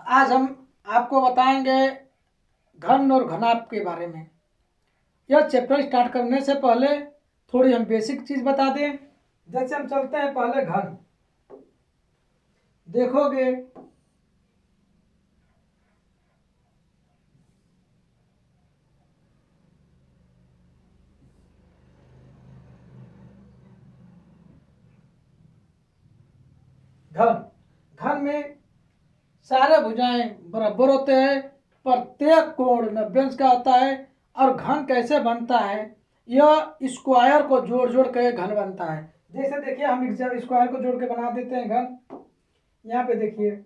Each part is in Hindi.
आज हम आपको बताएंगे घन और घनाभ के बारे में। यह चैप्टर स्टार्ट करने से पहले थोड़ी हम बेसिक चीज बता दें। जैसे हम चलते हैं पहले घन, देखोगे घन घन में सारे भुजाएं बराबर होते हैं, प्रत्येक कोण 90 अंश का होता है। और घन कैसे बनता है, यह स्क्वायर को जोड़ जोड़ के घन बनता है। जैसे देखिए हम स्क्वायर को जोड़ के बना देते हैं घन। यहाँ पे देखिए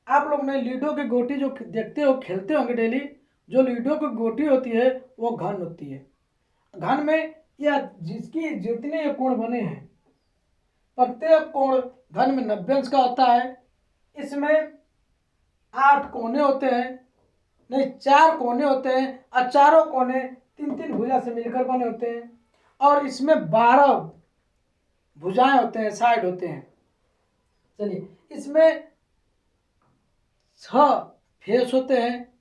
आप लोग ने लूडो की गोटी जो देखते हो, खेलते होंगे डेली, जो लूडो की गोटी होती है वो घन होती है। घन में यह जिसकी जितने ये कोण बने हैं, प्रत्येक कोण घन में 90 अंश का होता है। इसमें 8 कोने होते हैं, नहीं 4 कोने होते हैं, और चारों कोने 3-3 भुजा से मिलकर बने होते हैं। और इसमें 12 भुजाएं होते हैं, साइड होते हैं। चलिए, इसमें 6 फेस होते हैं।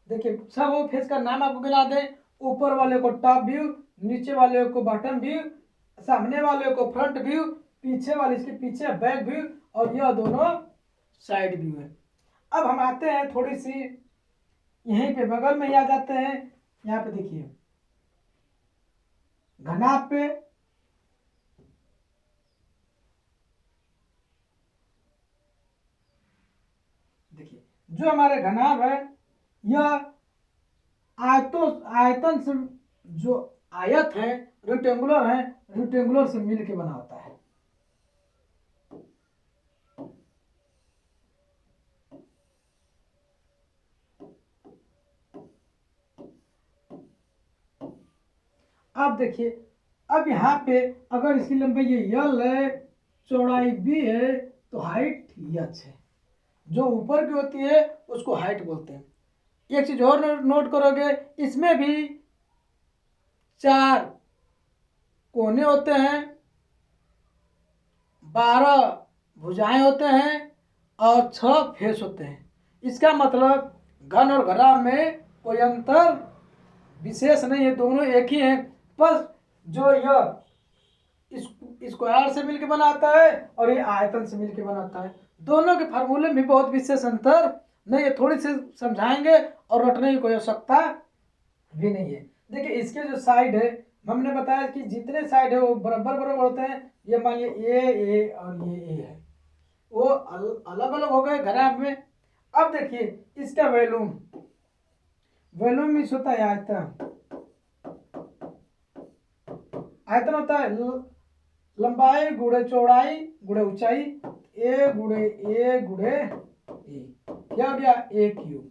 देखिए सब वो फेस का नाम आपको गिना दें। ऊपर वाले को टॉप व्यू, नीचे वाले को बॉटम व्यू, सामने वाले को फ्रंट व्यू, पीछे वाले इसके पीछे बैक व्यू, और यह दोनों साइड व्यू है। अब हम आते हैं थोड़ी सी यहीं पे बगल में ही आ जाते हैं। यहाँ पे देखिए घनाभ पे देखिए, जो हमारे घनाभ है यह आयतन से, जो आयत है रेक्टेंगुलर है, रेक्टेंगुलर से मिल के बना होता है। अब देखिए, अब यहाँ पे अगर इसकी लंबाई ये यल है, चौड़ाई बी है, तो हाइट एच है। जो ऊपर की होती है उसको हाइट बोलते हैं। एक चीज और नोट करोगे, इसमें भी 4 कोने होते हैं, 12 भुजाएं होते हैं, और 6 फेस होते हैं। इसका मतलब घन और घनाभ में कोई अंतर विशेष नहीं है, दोनों एक ही हैं। बस जो यह स्क्वायर से मिलकर बनाता है और ये आयतन से मिलकर बनाता है, दोनों के फार्मूले में बहुत विशेष अंतर नहीं है। थोड़ी सी समझाएंगे और रटने की कोई आवश्यकता भी नहीं है। देखिए इसके जो साइड है, हमने बताया कि जितने साइड है वो बराबर बराबर होते हैं। ये मान लिया ए और ये ए है, वो अलग अलग हो गए घनाभ में। अब देखिए इसका वॉल्यूम, वॉल्यूम मीन्स होता है आयतन। आयतन होता है लंबाई गुणे चौड़ाई गुणे ऊंचाई, ए गुणे ए गुणे ए, क्या हो गया ए क्यूब।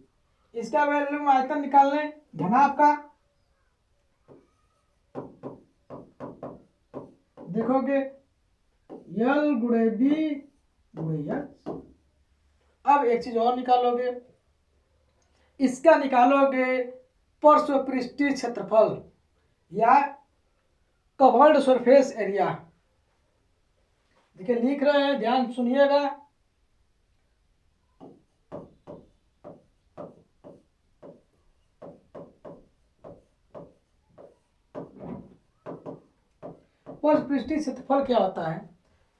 इसका वैल्यूम आयतन निकालने घनाभ का, देखोगे यल गुणे बी गुणे एच। अब एक चीज और निकालोगे, इसका निकालोगे पार्श्वपृष्ठीय क्षेत्रफल या कवर्ड सरफेस एरिया। देखिए लिख रहे हैं, ध्यान सुनिएगा। पार्श्वपृष्ठीय क्षेत्रफल क्या होता है?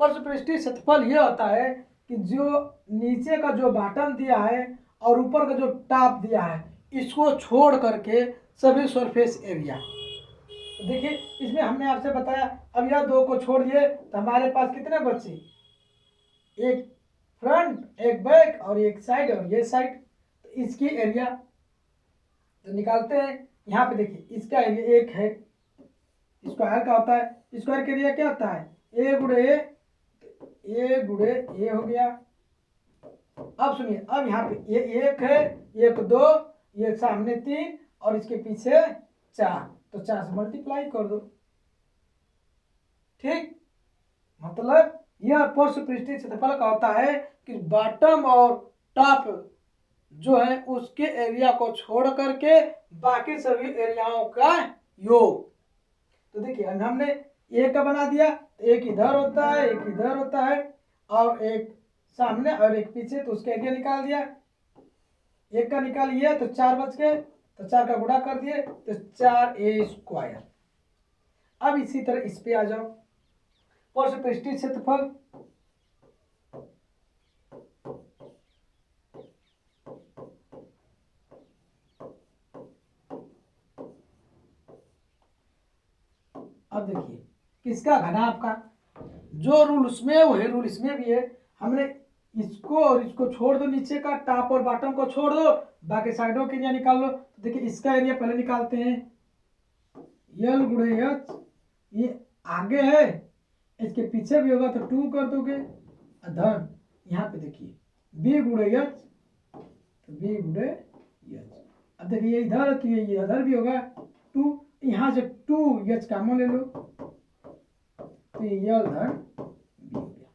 पार्श्वपृष्ठीय क्षेत्रफल यह होता है कि जो नीचे का जो बॉटम दिया है और ऊपर का जो टॉप दिया है, इसको छोड़ करके सभी सरफेस एरिया। तो देखिए इसमें हमने आपसे बताया, अब यह 2 को छोड़िए तो हमारे पास कितने बचे? एक फ्रंट, एक बैक और एक साइड, और ये साइड। तो इसकी एरिया तो निकालते हैं। यहाँ पे देखिए इसका एरिया 1 है, स्क्वायर का होता है। स्क्वायर का एरिया क्या होता है? ए गुणे ए, ए गुणे ए हो गया। अब सुनिए, अब यहाँ पे ये 1 है, 1 2, ये सामने 3 और इसके पीछे 4, तो 4 से मल्टीप्लाई कर दो। ठीक, मतलब यह पार्श्वपृष्ठीय क्षेत्रफल का होता है कि बॉटम और टॉप जो है उसके एरिया को छोड़ करके बाकी सभी एरियाओं का योग। तो देखिए हमने एक का बना दिया, एक इधर होता है एक इधर होता है और एक सामने और एक पीछे, तो उसका एरिया निकाल दिया। एक का निकालिए तो 4 बच गए, तो 4 का गुणा कर दिए तो 4a²। अब इसी तरह इस पे आ जाओ, पृष्ठीय क्षेत्रफल। अब देखिए किसका घनाभ का जो रूल उसमें है वही रूल इसमें भी है। हमने इसको और इसको छोड़ दो, नीचे का टॉप और बॉटम को छोड़ दो, बाकी साइडों के एरिया निकाल लो। तो देखिए इसका एरिया पहले निकालते हैं, यल गुणे एच, ये आगे है, इसके पीछे भी होगा तो 2 कर दोगे, धन यहाँ पे देखिए बी गुणे एच, तो बी गुणे एच। अब देखिए ये इधर तो ये इधर भी होगा 2, यहाँ से 2 एच कॉमन ले लो, तो ये यल धन बी हो गया।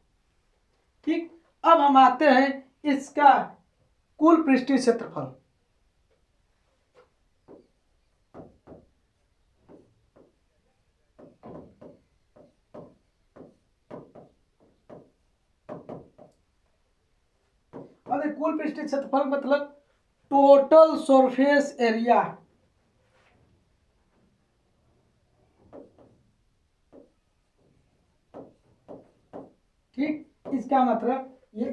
ठीक, अब हम आते हैं इसका कुल पृष्ठीय क्षेत्रफल। और कुल पृष्ठीय क्षेत्रफल मतलब टोटल सरफेस एरिया। ठीक, इसका मतलब ये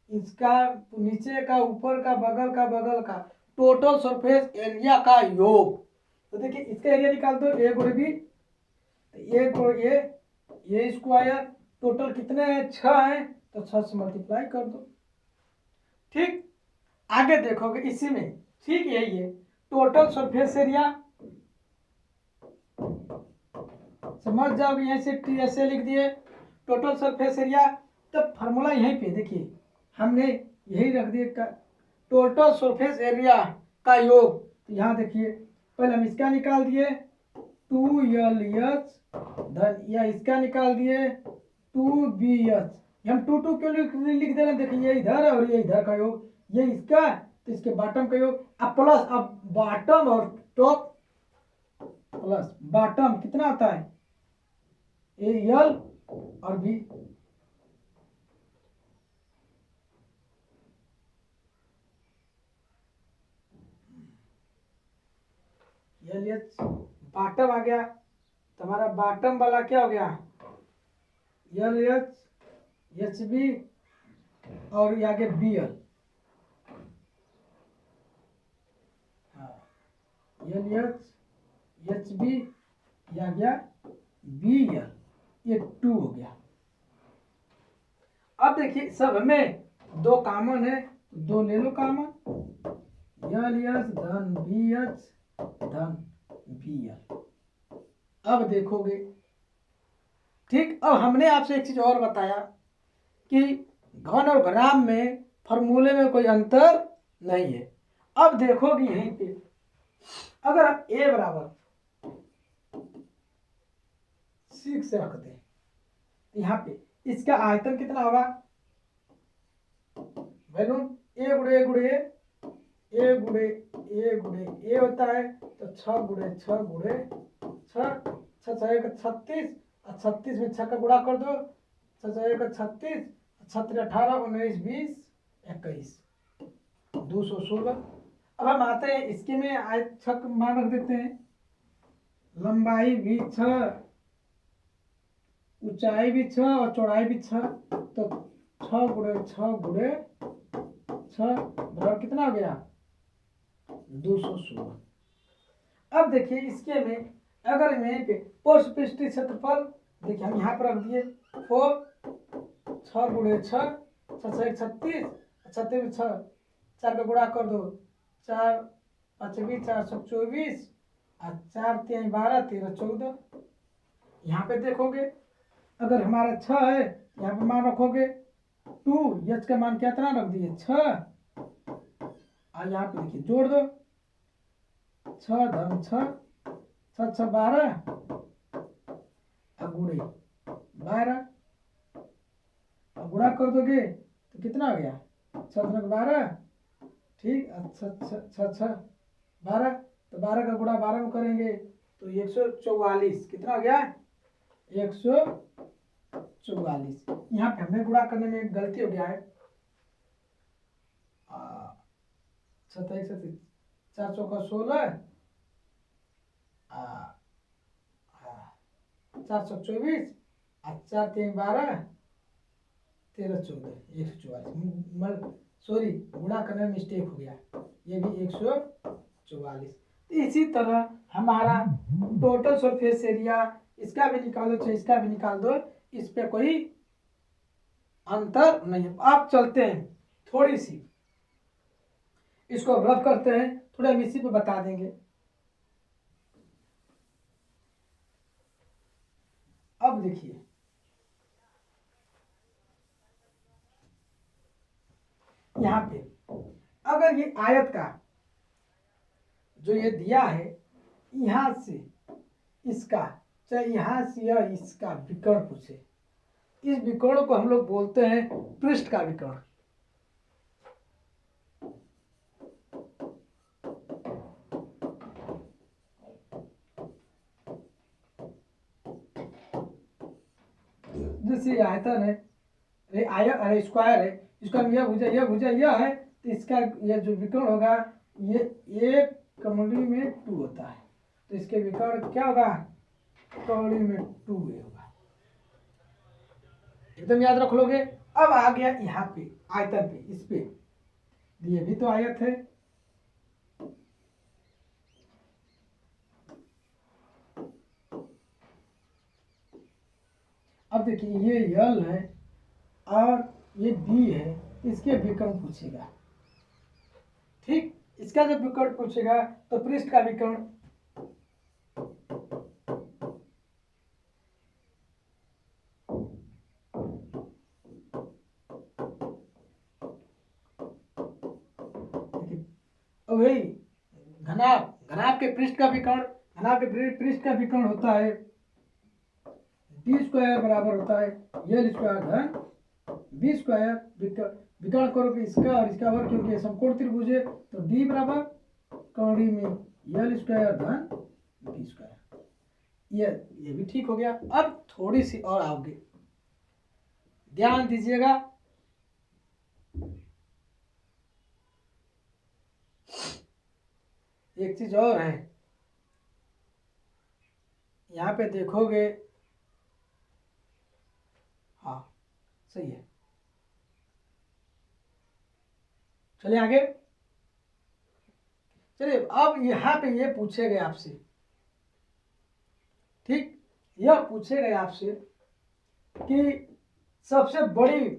इसका नीचे का ऊपर का बगल का टोटल सरफेस एरिया का योग। तो देखिए इसका एरिया निकाल दो, ए गुणे बी, ए गुणे ये स्क्वायर, टोटल कितने हैं 6 हैं, तो 6 से मल्टीप्लाई कर दो। ठीक, आगे देखोगे इसी में ठीक यही है टोटल सरफेस एरिया, समझ जाओगे, यहीं से टी ऐसे लिख दिए टोटल सरफेस एरिया। तब फार्मूला यहीं पे देखिए हमने यही रख दिया टोटल सरफेस एरिया का योग। तो यहाँ देखिए पहले हम इसका निकाल दिए 2LH धन, या इसका निकाल दिए 2BH। हम 2 क्यों लिख दे रहे हैं, देखिए ये इधर और ये इधर का योग, ये इसका तो इसके बॉटम का योग, अब प्लस, अब बॉटम और टॉप प्लस बॉटम कितना आता है AL और B। LH बॉटम आ गया, तुम्हारा बॉटम वाला क्या हो गया LH HB और ये आगे BL, LH HB ये आ गया BL, ये 2 हो गया। अब देखिए सब में 2 कॉमन है, 2 ले लो कॉमन, LH धन BH धन BL। अब देखोगे ठीक, अब हमने आपसे एक चीज और बताया कि घन और घनाभ में फॉर्मूले में कोई अंतर नहीं है। अब देखोगे यहीं पे अगर हम A बराबर 6 रख दें, यहाँ पे इसका आयतन कितना होगा बैलून, ए गुड़े ए होता है, तो 6 गुड़े 6 गुड़े 6, 6 36, 36 में 6 का गुणा कर दो, 6 36, 36 18 19 20 21 216। अब हम आते हैं इसके में 6 मान रख देते हैं, लंबाई भी 6, ऊंचाई भी 6 और चौड़ाई भी 6, तो 6 गुड़े 6 गुड़े 6 बराबर कितना हो गया 216। अब देखिए इसके में अगर मैं पे पृष्ठीय क्षेत्रफल देखिए हम यहाँ पर रख दिए 4, 6 गुड़े 6, 6 36, 36 में 6, 4 का गुणा कर दो, 4 5 424 और 4 3 12 13 14। यहाँ पे देखोगे अगर हमारा 6 है, यहाँ पे मान रखोगे 2, एच का मान कितना रख दिए 6, और यहाँ पे देखिए जोड़ दो 6 धन 6, 6 6 12 गुणे 12, अब गुणा कर दोगे तो कितना हो गया 6 12, ठीक। अच्छा अच्छा अच्छा अच्छा 12, तो 12 का गुणा 12 में करेंगे तो 144 कितना हो गया 144। यहाँ पे हमने गुणा करने में एक गलती हो गया है। 27 4 चौका 16 424 और 4 3 12 13 14 144 सॉरी गुणा करने में मिस्टेक हो गया, ये भी 144। तो इसी तरह हमारा टोटल सरफेस एरिया इसका भी निकालो चाहे इसका भी निकाल दो, इस पे कोई अंतर नहीं है। आप चलते हैं थोड़ी सी इसको रब करते हैं, थोड़ा हम इसी पे बता देंगे। अब देखिए यहाँ पे अगर ये आयत का जो ये दिया है यहाँ से इसका चाहे यहाँ से या इसका विकर्ण पूछे, इस विकर्ण को हम लोग बोलते हैं पृष्ठ का विकर्ण। जैसे आयतन है, अरे स्क्वायर है, इसका यह भुजा यह है, तो इसका यह जो विकर्ण होगा ये 1 कमड़ी में 2 होता है, तो इसके विकर्ण क्या होगा कमड़ी में 2a होगा। एकदम याद रख लोगे। अब आ गया यहाँ पे आयतन पे, इस पे ये भी तो आयत है, अब देखिए ये यल है और ये डी है, इसके विकर्ण पूछेगा। ठीक, इसका जब विकर्ण पूछेगा तो पृष्ठ का विकर्ण वही घनाभ के पृष्ठ का विकर्ण, घनाभ के पृष्ठ का विकर्ण होता है डी स्क्वायर बराबर होता है यल स्क्वायर धन बी स्क्वायर। विकर्ण करो कि इसका और इसका वर्ग, क्योंकि समकोण त्रिभुज है तो डी बराबर कौड़ी में यल स्क्वायर धन बी स्क्वायर। ये भी ठीक हो गया। अब थोड़ी सी और आगे ध्यान दीजिएगा, एक चीज और है, यहाँ पे देखोगे, हाँ सही है, चलिए आगे। चलिए अब यहाँ पे ये पूछे गए आपसे, ठीक, यह पूछे गए आपसे कि सबसे बड़ी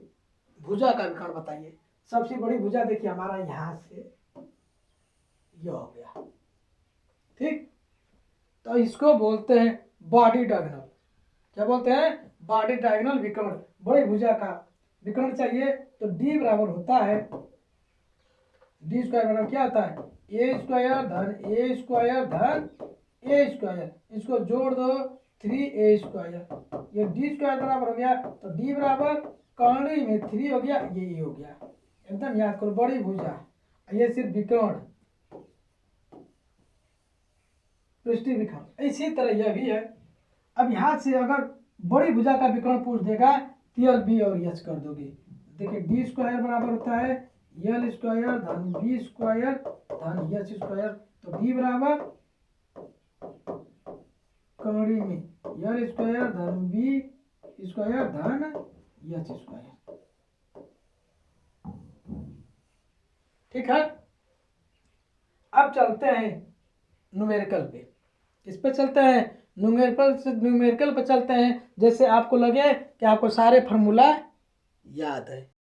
भुजा का विकर्ण बताइए। सबसे बड़ी भुजा देखिए हमारा यहाँ से यह हो गया, ठीक, तो इसको बोलते हैं बॉडी डायगोनल। क्या बोलते हैं बॉडी डायगोनल विकर्ण। बड़ी भुजा का विकर्ण चाहिए तो डी बराबर होता है, डी स्क्वायर बराबर क्या होता है ए स्क्वायर धन ए स्क्वायर धन ए स्क्वायर, इसको जोड़ दो 3a स्क्वायर, ये डी स्क्वायर बराबर हो गया, तो डी बराबर कौड़ी में 3 हो गया, ये हो गया। एकदम याद करो, बड़ी भुजा, ये सिर्फ विकर्ण पृष्ठीय विकर्ण। इसी तरह यह भी है। अब यहाँ से अगर बड़ी भुजा का विकर्ण पूछ देगा तो बी और एच कर दोगे। देखिए डी स्क्वायर बराबर होता है यल स्क्वायर धन बी स्क्वायर धन एच स्क्वायर, तो बी बराबर कौड़ी में यल स्क्वायर धन बी स्क्वायर धन एच स्क्वायर। ठीक है, अब चलते हैं न्यूमेरिकल पे। किस पे चलते हैं न्यूमेरिकल पे चलते हैं, जैसे आपको लगे कि आपको सारे फार्मूला याद है।